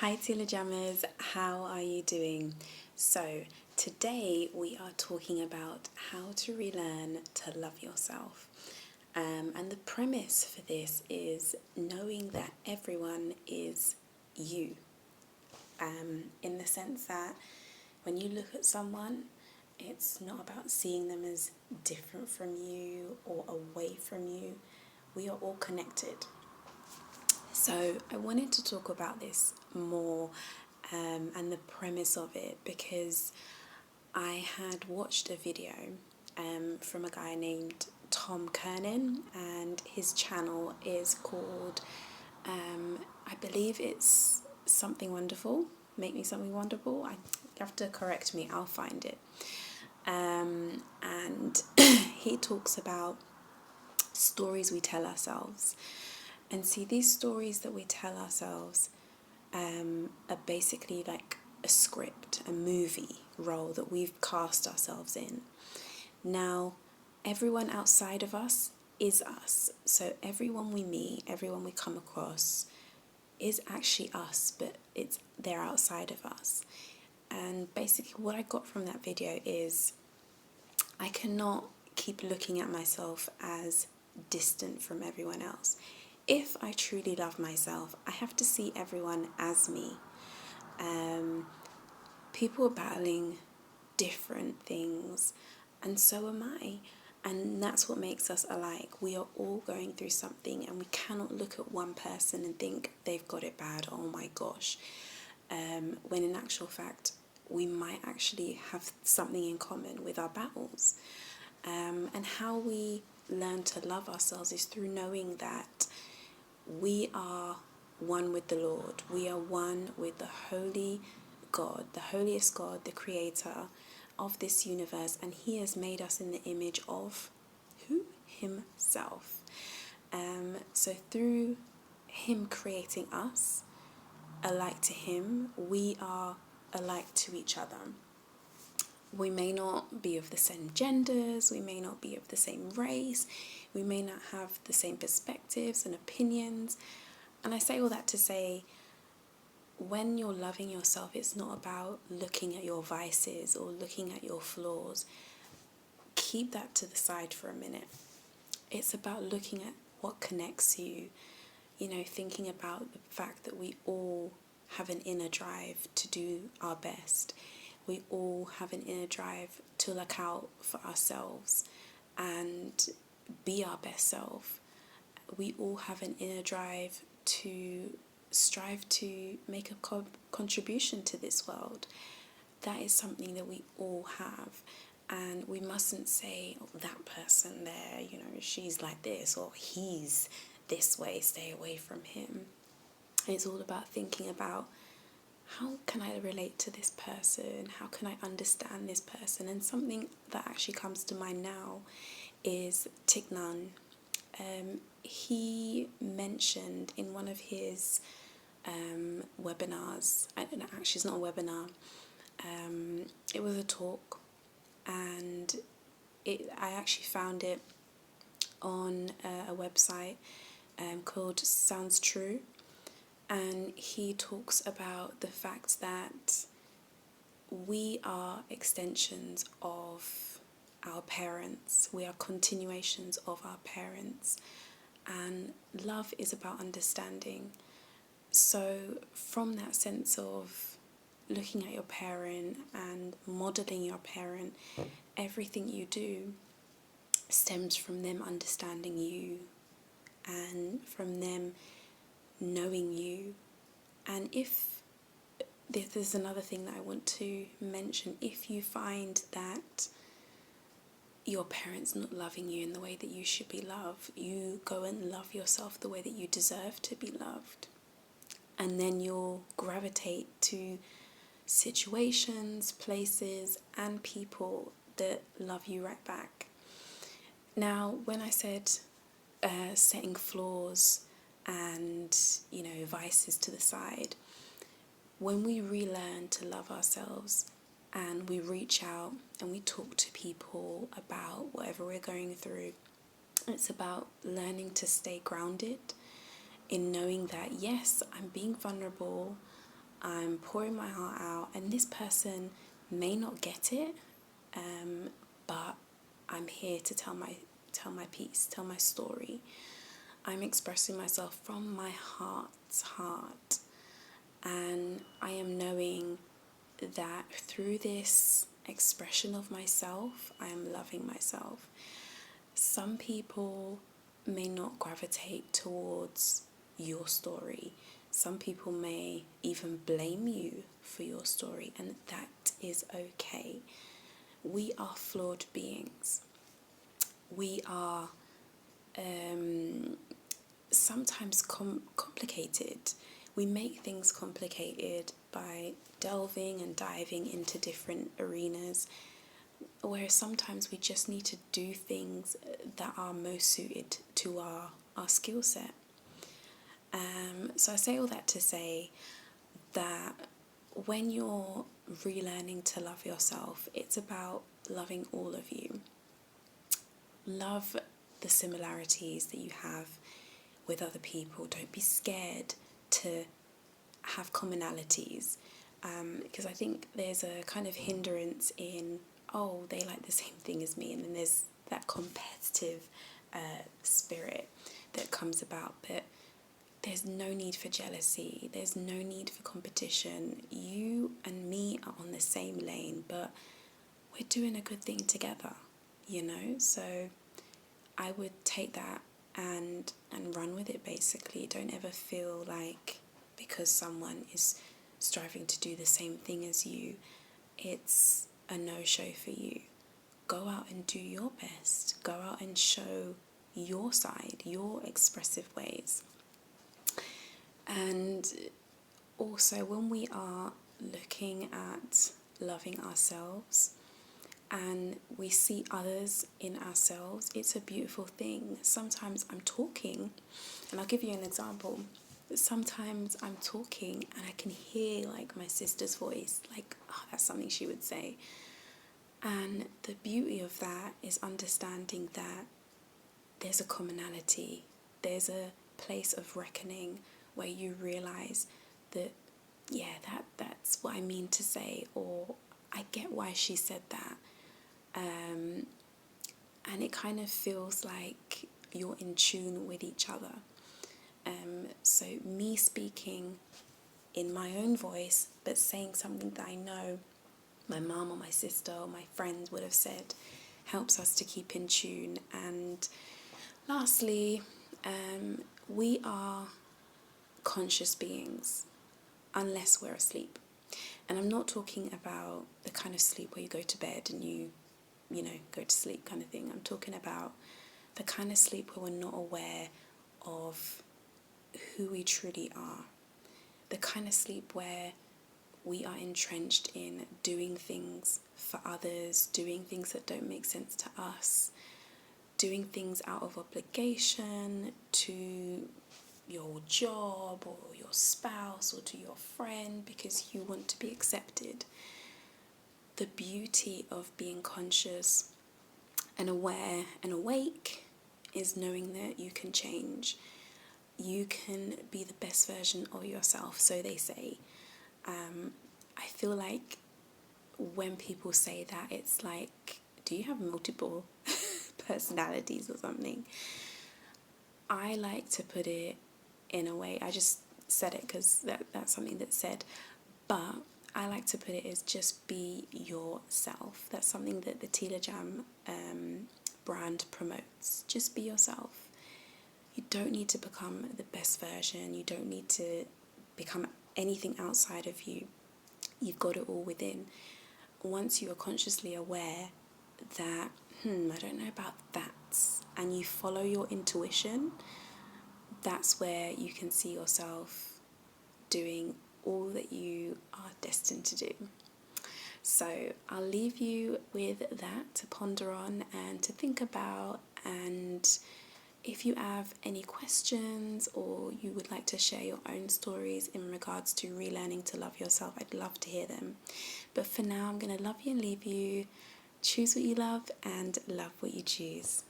Hi Teela Jammers, how are you doing? So today we are talking about how to relearn to love yourself. And the premise for this is knowing that everyone is you. In the sense that when you look at someone, it's not about seeing them as different from you or away from you. We are all connected. So I wanted to talk about this more and the premise of it because I had watched a video from a guy named Tom Kernan, and his channel is called, I believe it's Something Wonderful, Make Me Something Wonderful. You have to correct me, I'll find it. And he talks about stories we tell ourselves. And see, these stories that we tell ourselves are basically like a script, a movie role that we've cast ourselves in. Now, everyone outside of us is us. So everyone we meet, everyone we come across is actually us, but they're outside of us. And basically what I got from that video is I cannot keep looking at myself as distant from everyone else. If I truly love myself, I have to see everyone as me. People are battling different things, and so am I. And that's what makes us alike. We are all going through something, and we cannot look at one person and think they've got it bad, oh my gosh. When in actual fact, we might actually have something in common with our battles. And how we learn to love ourselves is through knowing that we are one with the Lord. We are one with the Holy God, the holiest God, the creator of this universe, and he has made us in the image of who? Himself. So through him creating us alike to him, we are alike to each other. We may not be of the same genders, we may not be of the same race, we may not have the same perspectives and opinions. And I say all that to say, when you're loving yourself, it's not about looking at your vices or looking at your flaws. Keep that to the side for a minute. It's about looking at what connects you, thinking about the fact that we all have an inner drive to do our best. We all have an inner drive to look out for ourselves and be our best self. We all have an inner drive to strive to make a contribution to this world. That is something that we all have. And we mustn't say, oh, that person there, she's like this, or he's this way, stay away from him. It's all about thinking about, how can I relate to this person? How can I understand this person? And something that actually comes to mind now is Thich Nhat. He mentioned in one of his webinars, actually it's not a webinar, it was a talk, and I actually found it on a website called Sounds True. And he talks about the fact that we are extensions of our parents. We are continuations of our parents. And love is about understanding. So from that sense of looking at your parent and modeling your parent, everything you do stems from them understanding you and from them knowing you. And if there's another thing that I want to mention, if you find that your parents not loving you in the way that you should be loved, you go and love yourself the way that you deserve to be loved, and then you'll gravitate to situations, places and people that love you right back. Now, when I said setting flaws and vices to the side, when we relearn to love ourselves and we reach out and we talk to people about whatever we're going through, it's about learning to stay grounded in knowing that yes, I'm being vulnerable, I'm pouring my heart out, and this person may not get it, but I'm here to tell my piece, tell my story. I'm expressing myself from my heart's heart, and I am knowing that through this expression of myself, I am loving myself. Some people may not gravitate towards your story. Some people may even blame you for your story, and that is okay. We are flawed beings. We are sometimes complicated. We make things complicated by delving and diving into different arenas, whereas sometimes we just need to do things that are most suited to our skill set. So I say all that to say that when you're relearning to love yourself, it's about loving all of you. Love the similarities that you have with other people. Don't be scared to have commonalities, because I think there's a kind of hindrance in, oh, they like the same thing as me, and then there's that competitive spirit that comes about. But there's no need for jealousy, there's no need for competition. You and me are on the same lane, but we're doing a good thing together, so I would take that and run with it. Basically, don't ever feel like because someone is striving to do the same thing as you, it's a no-show for you. Go out and do your best. Go out and show your side, your expressive ways. And also, when we are looking at loving ourselves and we see others in ourselves, it's a beautiful thing. Sometimes I'm talking, and I'll give you an example. Sometimes I'm talking and I can hear like my sister's voice, like, oh, that's something she would say. And the beauty of that is understanding that there's a commonality, there's a place of reckoning where you realize that, yeah, that's what I mean to say, or I get why she said that. And it kind of feels like you're in tune with each other. So me speaking in my own voice, but saying something that I know my mum or my sister or my friends would have said, helps us to keep in tune. And lastly, we are conscious beings unless we're asleep. And I'm not talking about the kind of sleep where you go to bed and you go to sleep kind of thing. I'm talking about the kind of sleep where we're not aware of who we truly are. The kind of sleep where we are entrenched in doing things for others, doing things that don't make sense to us, doing things out of obligation to your job or your spouse or to your friend because you want to be accepted. The beauty of being conscious and aware and awake is knowing that you can change. You can be the best version of yourself, so they say. I feel like when people say that, it's like, do you have multiple personalities or something? I like to put it in a way, I just said it because that's something that's said, but I like to put it as just be yourself. That's something that the Teela Jam brand promotes. Just be yourself. You don't need to become the best version. You don't need to become anything outside of you. You've got it all within. Once you are consciously aware that, I don't know about that, and you follow your intuition, that's where you can see yourself doing all that you are destined to do. So I'll leave you with that to ponder on and to think about. And if you have any questions or you would like to share your own stories in regards to relearning to love yourself, I'd love to hear them. But for now, I'm going to love you and leave you. Choose what you love and love what you choose.